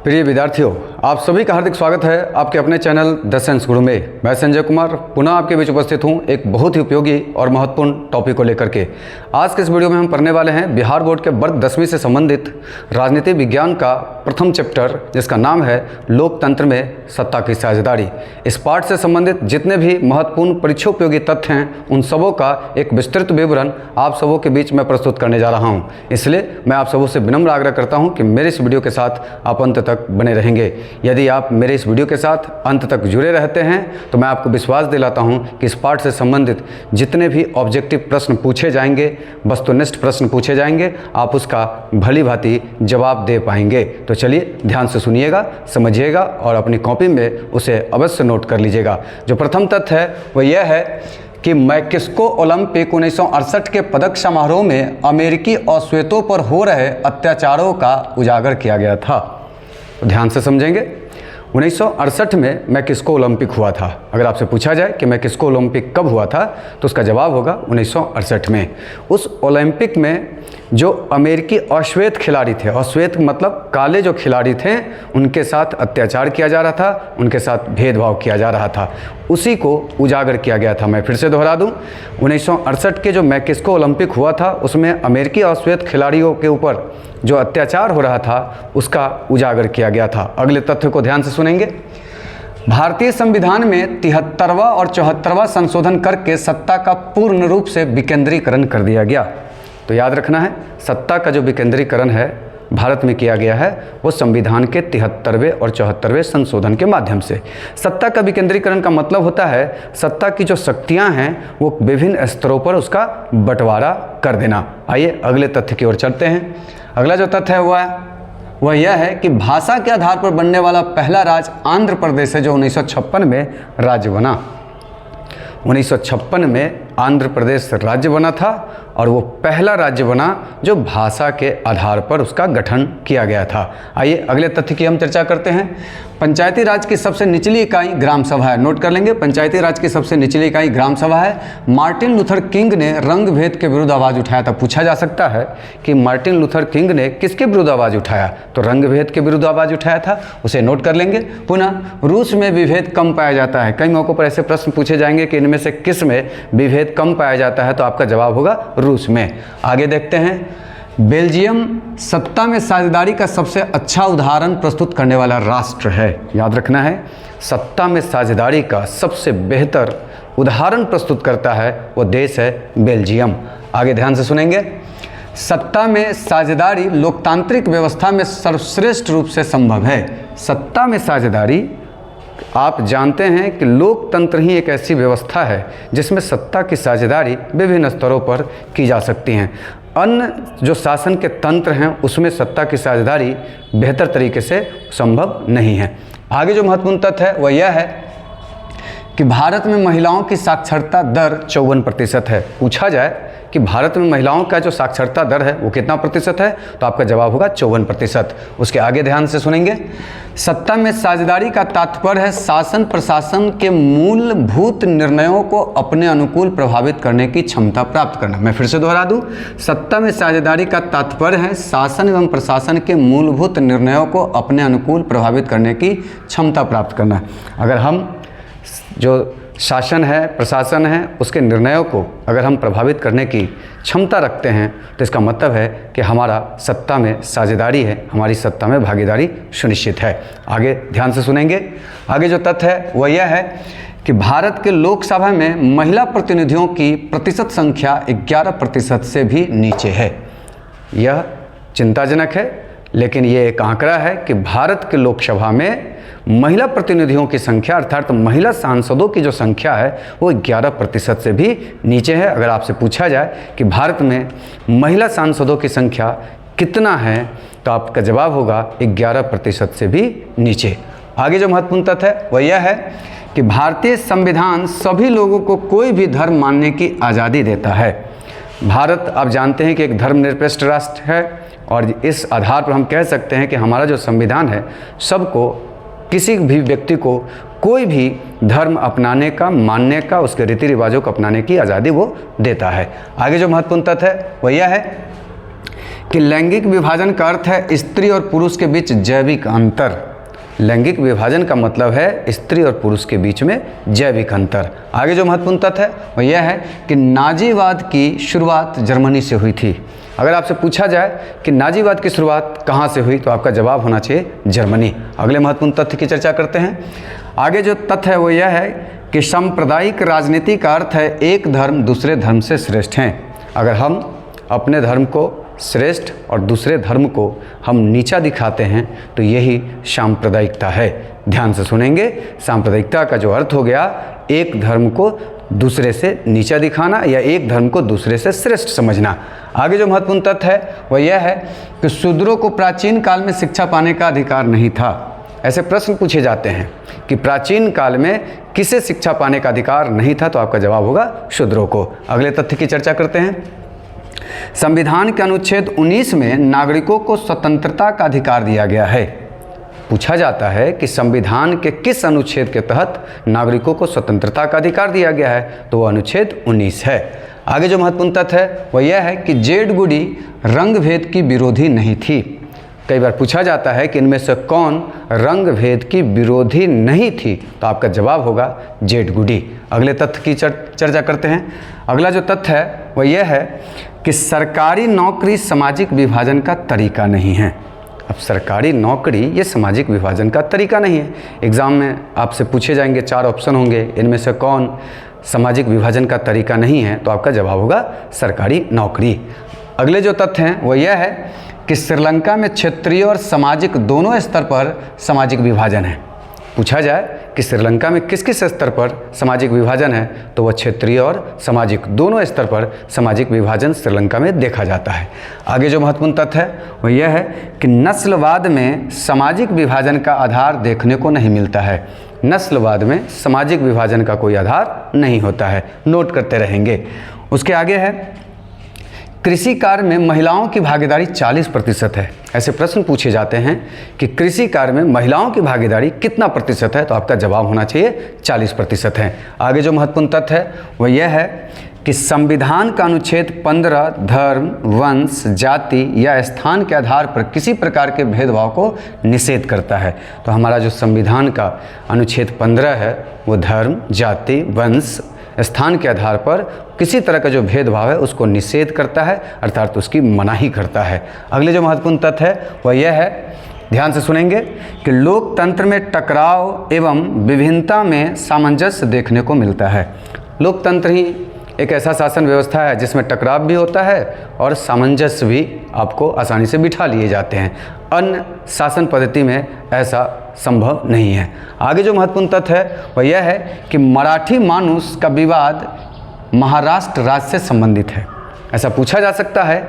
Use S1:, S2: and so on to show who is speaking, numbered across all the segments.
S1: प्रिय विद्यार्थियों, आप सभी का हार्दिक स्वागत है आपके अपने चैनल द साइंस गुरु में। मैं संजय कुमार पुनः आपके बीच उपस्थित हूं एक बहुत ही उपयोगी और महत्वपूर्ण टॉपिक को लेकर के। आज के इस वीडियो में हम पढ़ने वाले हैं बिहार बोर्ड के वर्ग 10वीं से संबंधित राजनीति विज्ञान का प्रथम चैप्टर, जिसका नाम है लोकतंत्र में सत्ता की साझेदारी। इस पाठ से संबंधित जितने भी महत्वपूर्ण परीक्षा उपयोगी तथ्य हैं, उन सबों का एक विस्तृत विवरण आप सबों के बीच में प्रस्तुत करने जा रहा हूँ। इसलिए मैं आप सबों से विनम्र आग्रह करता हूँ कि मेरे इस वीडियो के साथ आप अंत तक बने रहेंगे। यदि आप मेरे इस वीडियो के साथ अंत तक जुड़े रहते हैं तो मैं आपको विश्वास दिलाता हूं कि इस पाठ से संबंधित जितने भी ऑब्जेक्टिव प्रश्न पूछे जाएंगे, वस्तुनिष्ठ प्रश्न पूछे जाएंगे, आप उसका भली भांति जवाब दे पाएंगे। तो चलिए ध्यान से सुनिएगा, समझिएगा और अपनी कॉपी में उसे अवश्य नोट कर लीजिएगा। जो प्रथम तथ्य है वह यह है कि मैक्सिको ओलंपिक 1968 के पदक समारोह में अमेरिकी अश्वेतों पर हो रहे अत्याचारों का उजागर किया गया था। तो ध्यान से समझेंगे। 1968 में मैक्सिको ओलंपिक हुआ था। अगर आपसे पूछा जाए कि मैक्सिको ओलंपिक कब हुआ था तो उसका जवाब होगा 1968 में। उस ओलंपिक में जो अमेरिकी अश्वेत खिलाड़ी थे, अश्वेत मतलब काले जो खिलाड़ी थे, उनके साथ अत्याचार किया जा रहा था, उनके साथ भेदभाव किया जा रहा था, उसी को उजागर किया गया था। मैं फिर से दोहरा दूं, 1968 के जो मैक्सिको ओलंपिक हुआ था उसमें अमेरिकी अश्वेत खिलाड़ियों के ऊपर जो अत्याचार हो रहा था उसका उजागर किया गया था। अगले तथ्य को ध्यान से सुनेंगे। भारतीय संविधान में 73वां और 74वां संशोधन करके सत्ता का पूर्ण रूप से विकेंद्रीकरण कर दिया गया। तो याद रखना है, सत्ता का जो विकेंद्रीकरण है भारत में किया गया है वो संविधान के 73वें और 74वें संशोधन के माध्यम से। सत्ता का विकेंद्रीकरण का मतलब होता है सत्ता की जो शक्तियां हैं वो विभिन्न स्तरों पर उसका बंटवारा कर देना। आइए अगले तथ्य की ओर चलते हैं। अगला जो तथ्य है वह यह है कि भाषा के आधार पर बनने वाला पहला राज्य आंध्र प्रदेश है, जो 1956 में राज्य बना। 1956 में आंध्र प्रदेश राज्य बना था और वो पहला राज्य बना जो भाषा के आधार पर उसका गठन किया गया था। आइए अगले तथ्य की हम चर्चा करते हैं। पंचायती राज की सबसे निचली इकाई ग्राम सभा है। नोट कर लेंगे, पंचायती राज की सबसे निचली इकाई ग्राम सभा है। मार्टिन लूथर किंग ने रंग भेद के विरुद्ध आवाज़ उठाया था। पूछा जा सकता है कि मार्टिन लूथर किंग ने किसके विरुद्ध आवाज़ उठाया, तो रंग भेद के विरुद्ध आवाज़ उठाया था, उसे नोट कर लेंगे। पुनः रूस में विभेद कम पाया जाता है। कई मौक़ों पर ऐसे प्रश्न पूछे जाएंगे कि इनमें से किस में विभेद कम पाया जाता है, तो आपका जवाब होगा रूस में। आगे देखते हैं। बेल्जियम सत्ता में साझेदारी का सबसे अच्छा उदाहरण प्रस्तुत करने वाला राष्ट्र है। याद रखना है, सत्ता में साझेदारी का सबसे बेहतर उदाहरण प्रस्तुत करता है वो देश है बेल्जियम। आगे ध्यान से सुनेंगे। सत्ता में साझेदारी लोकतांत्रिक व्यवस्था में सर्वश्रेष्ठ रूप से संभव है। सत्ता में साझेदारी, आप जानते हैं कि लोकतंत्र ही एक ऐसी व्यवस्था है जिसमें सत्ता की साझेदारी विभिन्न स्तरों पर की जा सकती हैं। अन्य जो शासन के तंत्र हैं उसमें सत्ता की साझेदारी बेहतर तरीके से संभव नहीं है। आगे जो महत्वपूर्ण तथ्य है वह यह है कि भारत में महिलाओं की साक्षरता दर 54% है। पूछा जाए कि भारत में महिलाओं का जो साक्षरता दर है वो कितना प्रतिशत है, तो आपका जवाब होगा 54%। उसके आगे ध्यान से सुनेंगे। सत्ता में साझेदारी का तात्पर्य है शासन प्रशासन के मूलभूत निर्णयों को अपने अनुकूल प्रभावित करने की क्षमता प्राप्त करना। मैं फिर से दोहरा दूं, सत्ता में साझेदारी का तात्पर्य है शासन एवं प्रशासन के मूलभूत निर्णयों को अपने अनुकूल प्रभावित करने की क्षमता प्राप्त करना। अगर हम जो शासन है, प्रशासन है, उसके निर्णयों को अगर हम प्रभावित करने की क्षमता रखते हैं तो इसका मतलब है कि हमारा सत्ता में साझेदारी है, हमारी सत्ता में भागीदारी सुनिश्चित है। आगे ध्यान से सुनेंगे। आगे जो तथ्य है वह यह है कि भारत के लोकसभा में महिला प्रतिनिधियों की प्रतिशत संख्या 11% से भी नीचे है। यह चिंताजनक है, लेकिन ये एक आंकड़ा है कि भारत के लोकसभा में महिला प्रतिनिधियों की संख्या अर्थात महिला सांसदों की जो संख्या है वो 11% से भी नीचे है। अगर आपसे पूछा जाए कि भारत में महिला सांसदों की संख्या कितना है, तो आपका जवाब होगा 11% से भी नीचे। आगे जो महत्वपूर्ण तथ्य है वह यह है कि भारतीय संविधान सभी लोगों को कोई भी धर्म मानने की आज़ादी देता है। भारत, आप जानते हैं कि एक धर्मनिरपेक्ष राष्ट्र है और इस आधार पर हम कह सकते हैं कि हमारा जो संविधान है सबको, किसी भी व्यक्ति को कोई भी धर्म अपनाने का, मानने का, उसके रीति रिवाजों को अपनाने की आज़ादी वो देता है। आगे जो महत्वपूर्ण तथ्य है वह यह है कि लैंगिक विभाजन का अर्थ है स्त्री और पुरुष के बीच जैविक अंतर। लैंगिक विभाजन का मतलब है स्त्री और पुरुष के बीच में जैविक अंतर। आगे जो महत्वपूर्ण तथ्य है वो यह है कि नाजीवाद की शुरुआत जर्मनी से हुई थी। अगर आपसे पूछा जाए कि नाजीवाद की शुरुआत कहाँ से हुई तो आपका जवाब होना चाहिए जर्मनी। अगले महत्वपूर्ण तथ्य की चर्चा करते हैं। आगे जो तथ्य है वो यह है कि सांप्रदायिक राजनीति का अर्थ है एक धर्म दूसरे धर्म से श्रेष्ठ हैं। अगर हम अपने धर्म को श्रेष्ठ और दूसरे धर्म को हम नीचा दिखाते हैं तो यही सांप्रदायिकता है। ध्यान से सुनेंगे, सांप्रदायिकता का जो अर्थ हो गया एक धर्म को दूसरे से नीचा दिखाना या एक धर्म को दूसरे से श्रेष्ठ समझना। आगे जो महत्वपूर्ण तथ्य है वह यह है कि शूद्रों को प्राचीन काल में शिक्षा पाने का अधिकार नहीं था। ऐसे प्रश्न पूछे जाते हैं कि प्राचीन काल में किसे शिक्षा पाने का अधिकार नहीं था तो आपका जवाब होगा शूद्रों को। अगले तथ्य की चर्चा करते हैं। संविधान के अनुच्छेद 19 में नागरिकों को स्वतंत्रता का अधिकार दिया गया है। पूछा जाता है कि संविधान के किस अनुच्छेद के तहत नागरिकों को स्वतंत्रता का अधिकार दिया गया है तो वह अनुच्छेद 19 है। आगे जो महत्वपूर्ण तथ्य है वह यह है कि जेड गुडी रंग भेद की विरोधी नहीं थी। कई बार पूछा जाता है कि इनमें से कौन रंग भेद की विरोधी नहीं थी तो आपका जवाब होगा जेड गुडी। अगले तथ्य की चर्चा करते हैं। अगला जो तथ्य है वह यह है कि सरकारी नौकरी सामाजिक विभाजन का तरीका नहीं है। अब सरकारी नौकरी ये सामाजिक विभाजन का तरीका नहीं है। एग्ज़ाम में आपसे पूछे जाएंगे 4 ऑप्शन होंगे, इनमें से कौन सामाजिक विभाजन का तरीका नहीं है तो आपका जवाब होगा सरकारी नौकरी। अगले जो तथ्य हैं वो यह है कि श्रीलंका में क्षेत्रीय और सामाजिक दोनों स्तर पर सामाजिक विभाजन है। पूछा जाए कि श्रीलंका में किस किस स्तर पर सामाजिक विभाजन है तो वह क्षेत्रीय और सामाजिक दोनों स्तर पर सामाजिक विभाजन श्रीलंका में देखा जाता है। आगे जो महत्वपूर्ण तथ्य है वह यह है कि नस्लवाद में सामाजिक विभाजन का आधार देखने को नहीं मिलता है। नस्लवाद में सामाजिक विभाजन का कोई आधार नहीं होता है, नोट करते रहेंगे। उसके आगे है कृषि कार्य में महिलाओं की भागीदारी 40% है। ऐसे प्रश्न पूछे जाते हैं कि कृषि कार्य में महिलाओं की भागीदारी कितना प्रतिशत है तो आपका जवाब होना चाहिए 40% है। आगे जो महत्वपूर्ण तथ्य है वह यह है कि संविधान का अनुच्छेद 15 धर्म, वंश, जाति या स्थान के आधार पर किसी प्रकार के भेदभाव को निषेध करता है। तो हमारा जो संविधान का अनुच्छेद 15 है वो धर्म, जाति, वंश, स्थान के आधार पर किसी तरह का जो भेदभाव है उसको निषेध करता है, अर्थात उसकी मनाही करता है। अगले जो महत्वपूर्ण तथ्य है वह यह है, ध्यान से सुनेंगे, कि लोकतंत्र में टकराव एवं विभिन्नता में सामंजस्य देखने को मिलता है। लोकतंत्र ही एक ऐसा शासन व्यवस्था है जिसमें टकराव भी होता है और सामंजस्य भी आपको आसानी से बिठा लिए जाते हैं। अन्य शासन पद्धति में ऐसा संभव नहीं है। आगे जो महत्वपूर्ण तथ्य है वह यह है कि मराठी मानुष का विवाद महाराष्ट्र राज्य से संबंधित है। ऐसा पूछा जा सकता है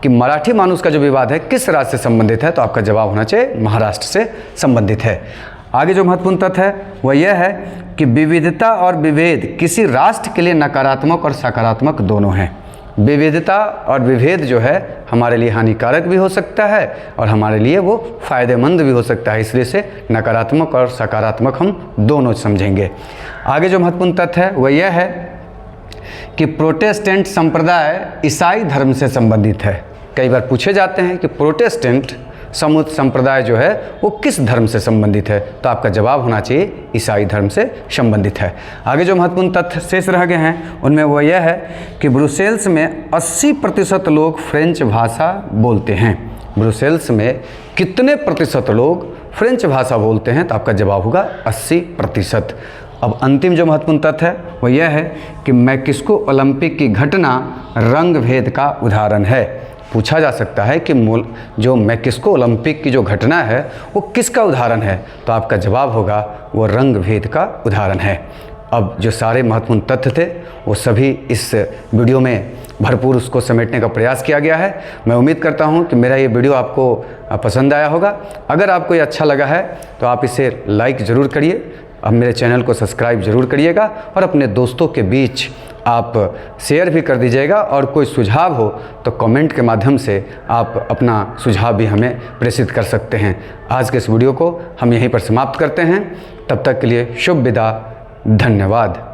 S1: कि मराठी मानुष का जो विवाद है किस राज्य से संबंधित है तो आपका जवाब होना चाहिए महाराष्ट्र से संबंधित है। आगे जो महत्वपूर्ण तथ्य है वह यह है कि विविधता और विभेद किसी राष्ट्र के लिए नकारात्मक और सकारात्मक दोनों हैं। विविधता और विभेद जो है हमारे लिए हानिकारक भी हो सकता है और हमारे लिए वो फ़ायदेमंद भी हो सकता है, इसलिए से नकारात्मक और सकारात्मक हम दोनों समझेंगे। आगे जो महत्वपूर्ण तथ्य है वह यह है कि प्रोटेस्टेंट संप्रदाय ईसाई धर्म से संबंधित है। कई बार पूछे जाते हैं कि प्रोटेस्टेंट संप्रदाय जो है वो किस धर्म से संबंधित है तो आपका जवाब होना चाहिए ईसाई धर्म से संबंधित है। आगे जो महत्वपूर्ण तथ्य शेष रह गए हैं उनमें वह यह है कि ब्रुसेल्स में 80% लोग फ्रेंच भाषा बोलते हैं। ब्रुसेल्स में कितने प्रतिशत लोग फ्रेंच भाषा बोलते हैं तो आपका जवाब होगा 80%। अब अंतिम जो महत्वपूर्ण तथ्य है वह यह है कि मैक्सिको ओलंपिक की घटना रंग भेद का उदाहरण है। पूछा जा सकता है कि जो मैक्सिको ओलंपिक की जो घटना है वो किसका उदाहरण है तो आपका जवाब होगा वो रंग भेद का उदाहरण है। अब जो सारे महत्वपूर्ण तथ्य थे वो सभी इस वीडियो में भरपूर उसको समेटने का प्रयास किया गया है। मैं उम्मीद करता हूँ कि मेरा ये वीडियो आपको पसंद आया होगा। अगर आपको ये अच्छा लगा है तो आप इसे लाइक ज़रूर करिए, अब मेरे चैनल को सब्सक्राइब ज़रूर करिएगा और अपने दोस्तों के बीच आप शेयर भी कर दीजिएगा और कोई सुझाव हो तो कमेंट के माध्यम से आप अपना सुझाव भी हमें प्रेषित कर सकते हैं। आज के इस वीडियो को हम यहीं पर समाप्त करते हैं। तब तक के लिए शुभ विदा, धन्यवाद।